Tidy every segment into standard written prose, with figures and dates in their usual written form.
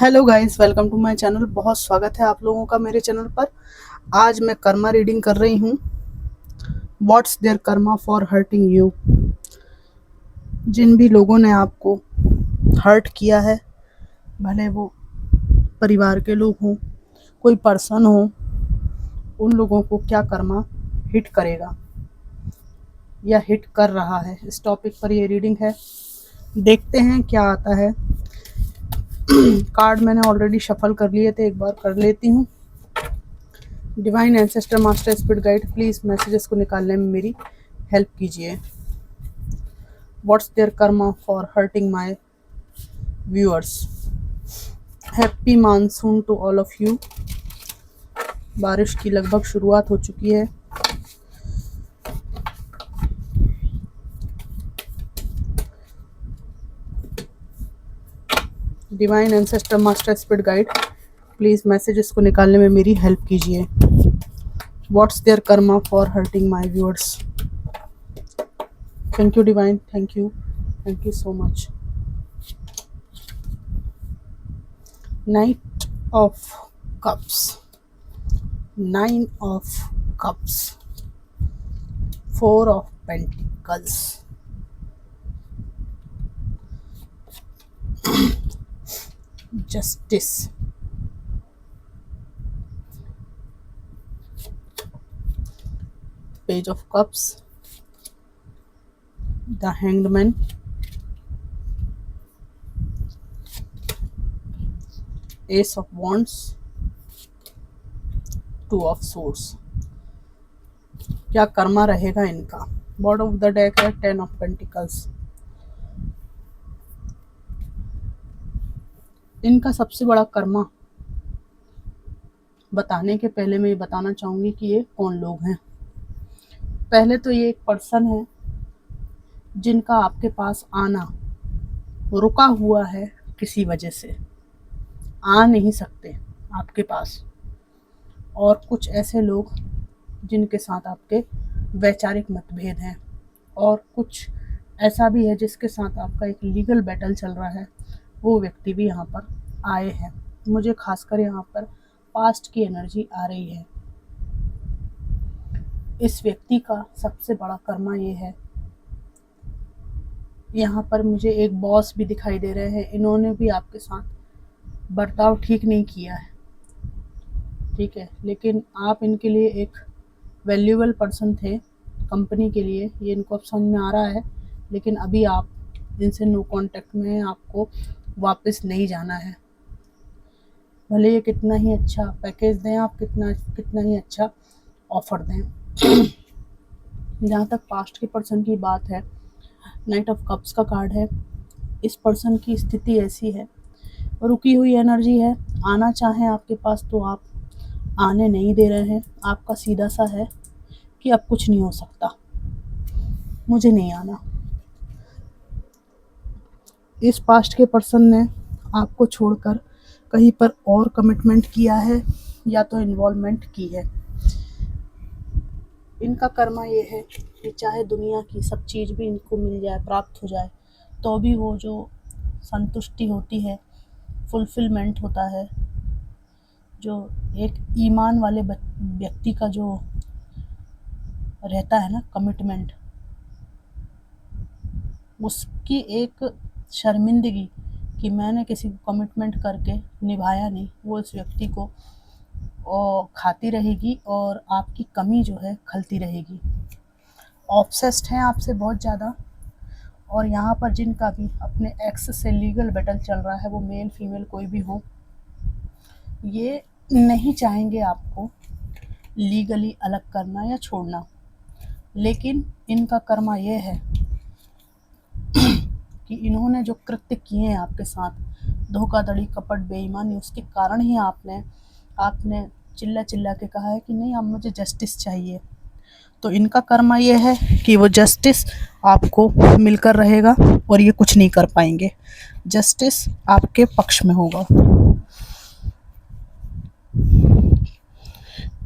Hello guys, welcome to my channel. बहुत स्वागत है आप लोगों का मेरे चैनल पर। आज मैं कर्मा रीडिंग कर रही हूँ। What's their karma for hurting you. जिन भी लोगों ने आपको हर्ट किया है, भले वो परिवार के लोग हों, कोई पर्सन हो, उन लोगों को क्या कर्मा हिट करेगा या हिट कर रहा है, इस टॉपिक पर ये रीडिंग है। देखते हैं क्या आता है। कार्ड मैंने ऑलरेडी शफल कर लिए थे, एक बार कर लेती हूँ। Divine ancestor master spirit guide, please messages को निकालने में मेरी हेल्प कीजिए। What's their karma for hurting my viewers. Happy monsoon to all of you. बारिश की लगभग शुरुआत हो चुकी है। Divine ancestor master spirit guide, please messages को निकालने में मेरी हेल्प कीजिए। What's their karma for hurting my viewers. Thank you divine, thank you so much. Knight of cups, 9 of cups, 4 of pentacles, justice, page of cups, the hanged man, ace of wands, 2 of swords। क्या कर्मा रहेगा इनका। Bottom of the deck है 10 of pentacles। इनका सबसे बड़ा कर्मा बताने के पहले मैं ये बताना चाहूँगी कि ये कौन लोग हैं। पहले तो ये एक पर्सन है जिनका आपके पास आना रुका हुआ है, किसी वजह से आ नहीं सकते आपके पास। और कुछ ऐसे लोग जिनके साथ आपके वैचारिक मतभेद हैं, और कुछ ऐसा भी है जिसके साथ आपका एक लीगल बैटल चल रहा है। वो व्यक्ति भी यहाँ पर आए हैं। मुझे खासकर यहाँ पर पास्ट की एनर्जी आ रही है। इस व्यक्ति का सबसे बड़ा कर्मा ये है। यहाँ पर मुझे एक बॉस भी दिखाई दे रहे हैं। इन्होंने भी आपके साथ बर्ताव ठीक नहीं किया है, ठीक है, लेकिन आप इनके लिए एक वैल्यूएबल पर्सन थे कंपनी के लिए। ये इनको अब समझ में आ रहा है, लेकिन अभी आप इनसे नो कांटेक्ट में हैं। आपको वापस नहीं जाना है। भले ये कितना ही अच्छा पैकेज दें, आप कितना ही अच्छा ऑफर दें। जहाँ तक पास्ट के पर्सन की बात है, नाइट ऑफ कप्स का कार्ड है। इस पर्सन की स्थिति ऐसी है, रुकी हुई एनर्जी है। आना चाहें आपके पास तो आप आने नहीं दे रहे हैं। आपका सीधा सा है कि अब कुछ नहीं हो सकता, मुझे नहीं आना। इस पास्ट के पर्सन ने आपको छोड़कर कहीं पर और कमिटमेंट किया है या तो इन्वॉल्वमेंट की है। इनका कर्मा ये है कि चाहे दुनिया की सब चीज़ भी इनको मिल जाए, प्राप्त हो जाए, तो भी वो जो संतुष्टि होती है, फुलफिलमेंट होता है, जो एक ईमान वाले व्यक्ति का जो रहता है ना कमिटमेंट, उसकी एक शर्मिंदगी कि मैंने किसी को कमिटमेंट करके निभाया नहीं, वो इस व्यक्ति को खाती रहेगी और आपकी कमी जो है खलती रहेगी। ऑब्सेस्ड हैं आपसे बहुत ज़्यादा। और यहाँ पर जिनका भी अपने एक्स से लीगल बैटल चल रहा है, वो मेल फीमेल कोई भी हो, ये नहीं चाहेंगे आपको लीगली अलग करना या छोड़ना। लेकिन इनका कर्मा ये है कि इन्होंने जो कृत्य किए हैं आपके साथ, धोखाधड़ी, कपट, बेईमानी, उसके कारण ही आपने चिल्ला चिल्ला के कहा है कि नहीं, अब मुझे जस्टिस चाहिए। तो इनका कर्मा ये है कि वो जस्टिस आपको मिलकर रहेगा और ये कुछ नहीं कर पाएंगे। जस्टिस आपके पक्ष में होगा।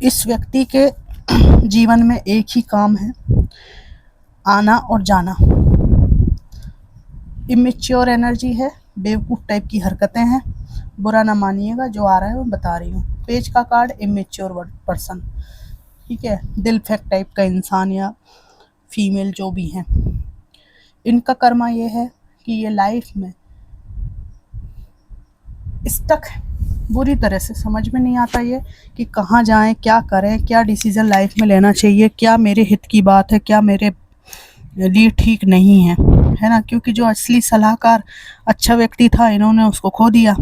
इस व्यक्ति के जीवन में एक ही काम है, आना और जाना। इमेच्योर एनर्जी है, बेवकूफ़ टाइप की हरकतें हैं, बुरा ना मानिएगा, जो आ रहा है वो बता रही हूँ। पेज का कार्ड इमेच्योर पर्सन, ठीक है, दिल फेंक टाइप का इंसान या फीमेल जो भी हैं, इनका कर्मा ये है कि ये लाइफ में स्टक है, बुरी तरह से समझ में नहीं आता ये कि कहाँ जाएं, क्या करें, क्या डिसीज़न लाइफ में लेना चाहिए, क्या मेरे हित की बात है, क्या मेरे लिए ठीक नहीं है ना। क्योंकि जो असली सलाहकार अच्छा व्यक्ति था, इन्होंने उसको खो दिया।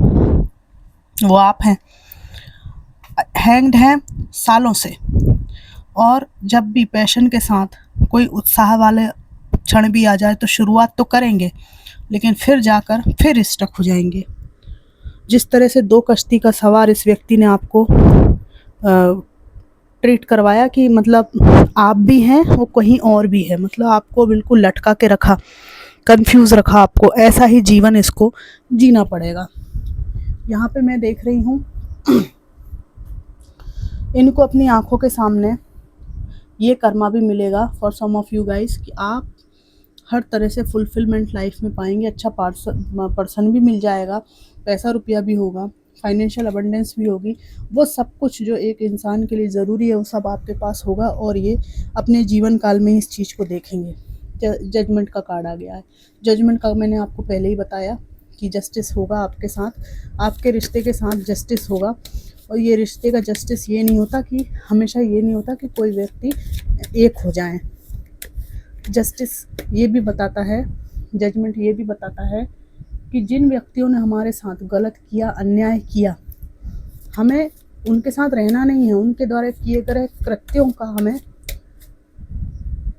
वो आप हैं, हैंग्ड हैं सालों से, और जब भी पैशन के साथ कोई उत्साह वाले क्षण भी आ जाए तो शुरुआत तो करेंगे, लेकिन फिर जाकर फिर स्टक हो जाएंगे। जिस तरह से 2 कश्ती का सवार इस व्यक्ति ने आपको ट्रीट करवाया कि मतलब आप भी हैं वो कहीं और भी है, मतलब आपको बिल्कुल लटका के रखा, कंफ्यूज रखा आपको, ऐसा ही जीवन इसको जीना पड़ेगा। यहाँ पे मैं देख रही हूँ इनको अपनी आंखों के सामने ये कर्मा भी मिलेगा for some of you guys कि आप हर तरह से फुलफिलमेंट लाइफ में पाएंगे, अच्छा पर्सन भी मिल जाएगा, पैसा रुपया भी होगा, फाइनेंशियल अबंडेंस भी होगी, वो सब कुछ जो एक इंसान के लिए ज़रूरी है वो सब आपके पास होगा। और ये अपने जीवन काल में इस चीज़ को देखेंगे। जजमेंट का कार्ड आ गया है। जजमेंट का मैंने आपको पहले ही बताया कि जस्टिस होगा आपके साथ, आपके रिश्ते के साथ जस्टिस होगा। और ये रिश्ते का जस्टिस ये नहीं होता कि हमेशा ये नहीं होता कि कोई व्यक्ति एक हो जाए। जस्टिस ये भी बताता है, जजमेंट ये भी बताता है कि जिन व्यक्तियों ने हमारे साथ गलत किया, अन्याय किया, हमें उनके साथ रहना नहीं है, उनके द्वारा किए गए कृत्यों का हमें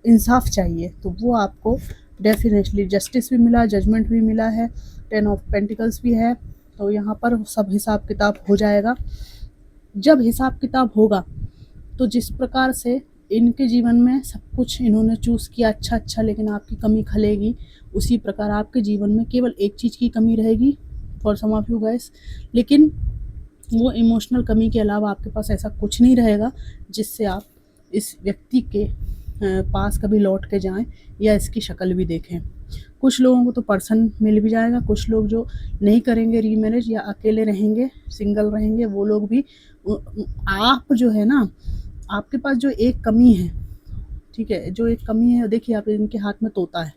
इंसाफ चाहिए। तो वो आपको डेफिनेटली जस्टिस भी मिला, जजमेंट भी मिला है, 10 ऑफ पेंटिकल्स भी है। तो यहाँ पर सब हिसाब किताब हो जाएगा। जब हिसाब किताब होगा तो जिस प्रकार से इनके जीवन में सब कुछ इन्होंने चूज़ किया अच्छा, लेकिन आपकी कमी खलेगी, उसी प्रकार आपके जीवन में केवल एक चीज़ की कमी रहेगी for some of you guys, लेकिन वो इमोशनल कमी के अलावा आपके पास ऐसा कुछ नहीं रहेगा जिससे आप इस व्यक्ति के पास कभी लौट के जाएं या इसकी शक्ल भी देखें। कुछ लोगों को तो पर्सन मिल भी जाएगा, कुछ लोग जो नहीं करेंगे रीमैरिज या अकेले रहेंगे, सिंगल रहेंगे, वो लोग भी। आप जो है ना, आपके पास जो एक कमी है, ठीक है, जो एक कमी है, देखिए आप इनके हाथ में तोता है,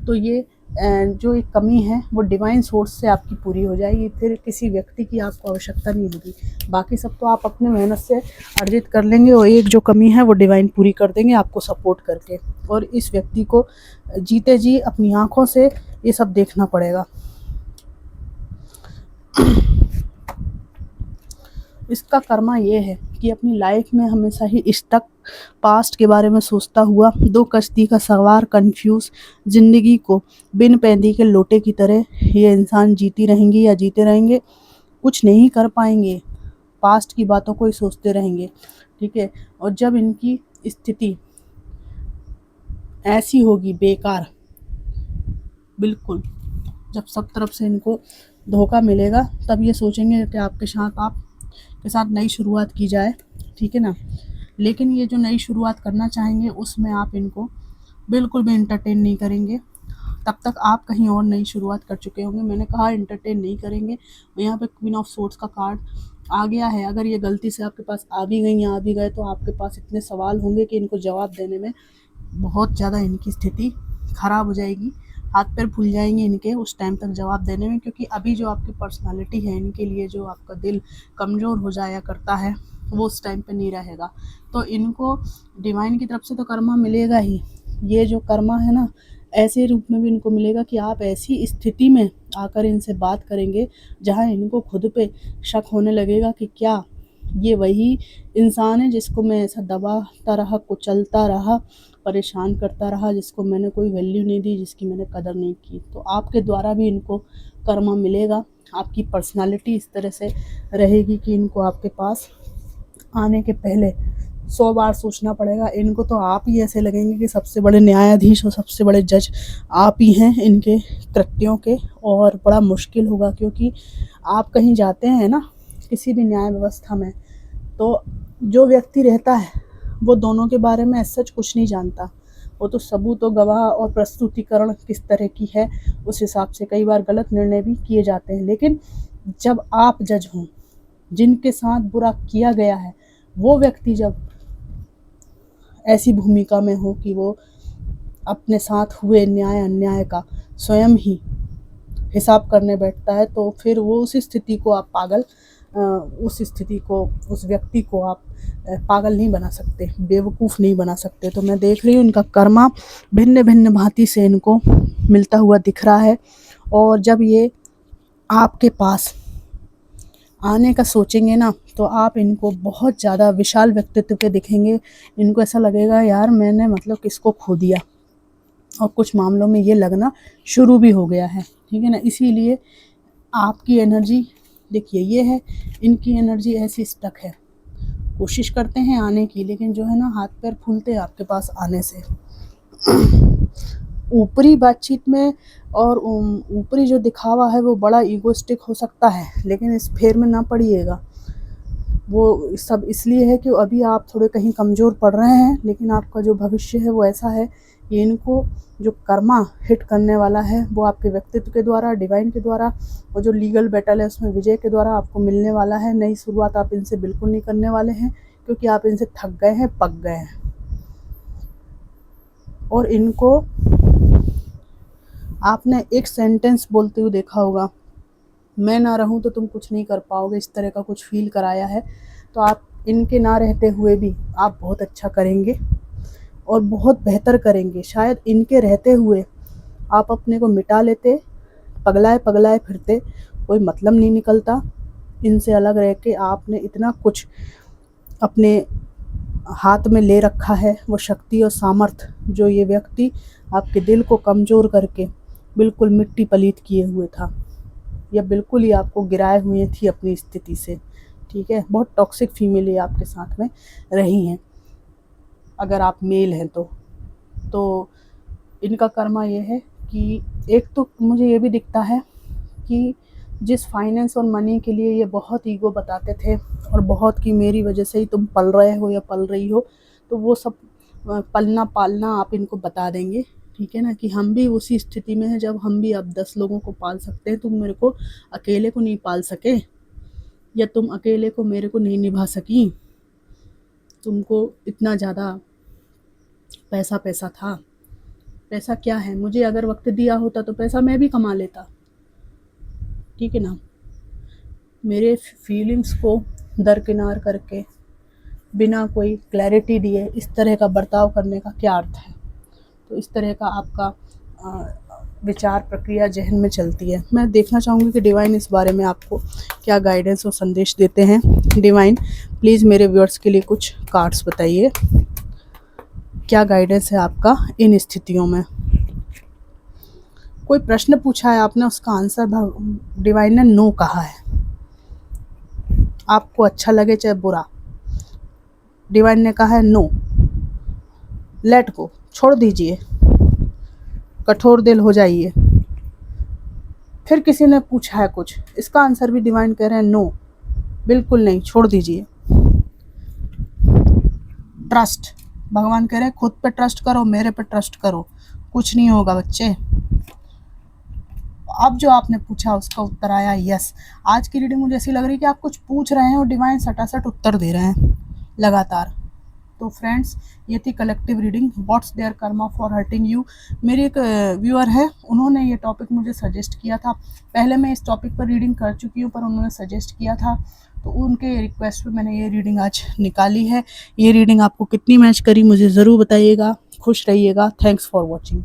तो ये जो एक कमी है वो डिवाइन सोर्स से आपकी पूरी हो जाएगी, फिर किसी व्यक्ति की आपको आवश्यकता नहीं होगी। बाकी सब तो आप अपने मेहनत से अर्जित कर लेंगे, और एक जो कमी है वो डिवाइन पूरी कर देंगे आपको सपोर्ट करके। और इस व्यक्ति को जीते जी अपनी आंखों से ये सब देखना पड़ेगा। इसका कर्मा ये है कि अपनी लाइफ में हमेशा ही स्टक, पास्ट के बारे में सोचता हुआ, 2 कश्ती का सवार, कंफ्यूज ज़िंदगी को बिन पैंदी के लोटे की तरह ये इंसान जीती रहेंगी या जीते रहेंगे, कुछ नहीं कर पाएंगे, पास्ट की बातों को ही सोचते रहेंगे, ठीक है। और जब इनकी स्थिति ऐसी होगी बेकार, बिल्कुल, जब सब तरफ से इनको धोखा मिलेगा, तब ये सोचेंगे कि आपके साथ नई शुरुआत की जाए, ठीक है ना। लेकिन ये जो नई शुरुआत करना चाहेंगे उसमें आप इनको बिल्कुल भी एंटरटेन नहीं करेंगे, तब तक आप कहीं और नई शुरुआत कर चुके होंगे। मैंने कहा एंटरटेन नहीं करेंगे। यहाँ पे क्वीन ऑफ सोर्ड्स का कार्ड आ गया है। अगर ये गलती से आपके पास आ भी गई या आ भी गए तो आपके पास इतने सवाल होंगे कि इनको जवाब देने में बहुत ज़्यादा इनकी स्थिति ख़राब हो जाएगी, हाथ पैर फूल जाएंगे इनके उस टाइम तक जवाब देने में। क्योंकि अभी जो आपकी पर्सनालिटी है, इनके लिए जो आपका दिल कमज़ोर हो जाया करता है वो उस टाइम पे नहीं रहेगा। तो इनको डिवाइन की तरफ से तो कर्मा मिलेगा ही, ये जो कर्मा है ना, ऐसे रूप में भी इनको मिलेगा कि आप ऐसी स्थिति में आकर इनसे बात करेंगे जहाँ इनको खुद पे शक होने लगेगा कि क्या ये वही इंसान है जिसको मैं ऐसा दबाता रहा, कुचलता रहा, परेशान करता रहा, जिसको मैंने कोई वैल्यू नहीं दी, जिसकी मैंने कदर नहीं की। तो आपके द्वारा भी इनको कर्मा मिलेगा। आपकी पर्सनालिटी इस तरह से रहेगी कि इनको आपके पास आने के पहले 100 बार सोचना पड़ेगा। इनको तो आप ही ऐसे लगेंगे कि सबसे बड़े न्यायाधीश और सबसे बड़े जज आप ही हैं इनके कृत्यों के। और बड़ा मुश्किल होगा, क्योंकि आप कहीं जाते हैं ना किसी भी न्याय व्यवस्था में, तो जो व्यक्ति रहता है वो दोनों के बारे में सच कुछ नहीं जानता। वो तो सबूत और गवाह और प्रस्तुतिकरण किस तरह की है उस हिसाब से कई बार गलत निर्णय भी किए जाते हैं। लेकिन जब आप जज हों, जिनके साथ बुरा किया गया है, वो व्यक्ति जब ऐसी भूमिका में हो कि वो अपने साथ हुए न्याय अन्याय का स्वयं ही हिसाब करने बैठता है, तो फिर वो उस स्थिति को आप उस व्यक्ति को आप पागल नहीं बना सकते, बेवकूफ़ नहीं बना सकते। तो मैं देख रही हूँ इनका कर्मा भिन्न भिन्न भांति से इनको मिलता हुआ दिख रहा है। और जब ये आपके पास आने का सोचेंगे ना, तो आप इनको बहुत ज़्यादा विशाल व्यक्तित्व के दिखेंगे। इनको ऐसा लगेगा यार मैंने मतलब किसको खो दिया, और कुछ मामलों में ये लगना शुरू भी हो गया है, ठीक है ना। इसीलिए आपकी एनर्जी देखिए ये है, इनकी एनर्जी ऐसी स्टक है, कोशिश करते हैं आने की, लेकिन जो है ना हाथ पैर फूलते हैं आपके पास आने से। ऊपरी बातचीत में और ऊपरी जो दिखावा है वो बड़ा ईगोइस्टिक हो सकता है, लेकिन इस फेर में ना पड़िएगा। वो सब इसलिए है कि अभी आप थोड़े कहीं कमज़ोर पड़ रहे हैं, लेकिन आपका जो भविष्य है वो ऐसा है कि इनको जो कर्मा हिट करने वाला है वो आपके व्यक्तित्व के द्वारा, डिवाइन के द्वारा, और जो लीगल बैटल है उसमें विजय के द्वारा आपको मिलने वाला है। नई शुरुआत आप इनसे बिल्कुल नहीं करने वाले हैं, क्योंकि आप इनसे थक गए हैं, पक गए हैं। और इनको आपने एक सेंटेंस बोलते हुए देखा होगा, मैं ना रहूं तो तुम कुछ नहीं कर पाओगे, इस तरह का कुछ फील कराया है। तो आप इनके ना रहते हुए भी आप बहुत अच्छा करेंगे और बहुत बेहतर करेंगे। शायद इनके रहते हुए आप अपने को मिटा लेते, पगलाए फिरते, कोई मतलब नहीं निकलता। इनसे अलग रह के आपने इतना कुछ अपने हाथ में ले रखा है, वो शक्ति और सामर्थ्य जो ये व्यक्ति आपके दिल को कमज़ोर करके बिल्कुल मिट्टी पलीत किए हुए था, या बिल्कुल ही आपको गिराए हुए थी अपनी स्थिति से, ठीक है। बहुत टॉक्सिक फीमेल ये आपके साथ में रही हैं, अगर आप मेल हैं तो इनका कर्मा ये है कि एक तो मुझे ये भी दिखता है कि जिस फाइनेंस और मनी के लिए ये बहुत ईगो बताते थे और बहुत कि मेरी वजह से ही तुम पल रहे हो या पल रही हो, तो वो सब पलना पालना आप इनको बता देंगे, ठीक है ना, कि हम भी उसी स्थिति में हैं जब हम भी अब 10 लोगों को पाल सकते हैं, तुम मेरे को अकेले को नहीं पाल सके, या तुम अकेले को मेरे को नहीं निभा सकी, तुमको इतना ज़्यादा पैसा था। पैसा क्या है, मुझे अगर वक्त दिया होता तो पैसा मैं भी कमा लेता, ठीक है ना। मेरे फीलिंग्स को दरकिनार करके बिना कोई क्लैरिटी दिए इस तरह का बर्ताव करने का क्या अर्थ है। तो इस तरह का आपका विचार प्रक्रिया जहन में चलती है। मैं देखना चाहूँगी कि डिवाइन इस बारे में आपको क्या गाइडेंस और संदेश देते हैं। डिवाइन प्लीज़ मेरे व्यूअर्स के लिए कुछ कार्ड्स बताइए, क्या गाइडेंस है आपका इन स्थितियों में। कोई प्रश्न पूछा है आपने, उसका आंसर डिवाइन ने नो कहा है। आपको अच्छा लगे चाहे बुरा, डिवाइन ने कहा है नो, लेट गो, छोड़ दीजिए, कठोर दिल हो जाइए। फिर किसी ने पूछा है कुछ, इसका आंसर भी डिवाइन कह रहे हैं नो, बिल्कुल नहीं, छोड़ दीजिए। ट्रस्ट, भगवान कह रहे हैं खुद पे ट्रस्ट करो, मेरे पे ट्रस्ट करो, कुछ नहीं होगा बच्चे। अब जो आपने पूछा उसका उत्तर आया यस। आज की रीडिंग मुझे ऐसी लग रही है कि आप कुछ पूछ रहे हैं और डिवाइन सटासट उत्तर दे रहे हैं लगातार। तो फ्रेंड्स, ये थी collective reading, what's their karma for hurting you. मेरी एक व्यूअर है, उन्होंने ये टॉपिक मुझे सजेस्ट किया था। पहले मैं इस टॉपिक पर रीडिंग कर चुकी हूँ, पर उन्होंने सजेस्ट किया था, तो उनके रिक्वेस्ट पे मैंने ये रीडिंग आज निकाली है। ये रीडिंग आपको कितनी मैच करी मुझे ज़रूर बताइएगा। खुश रहिएगा। Thanks for watching.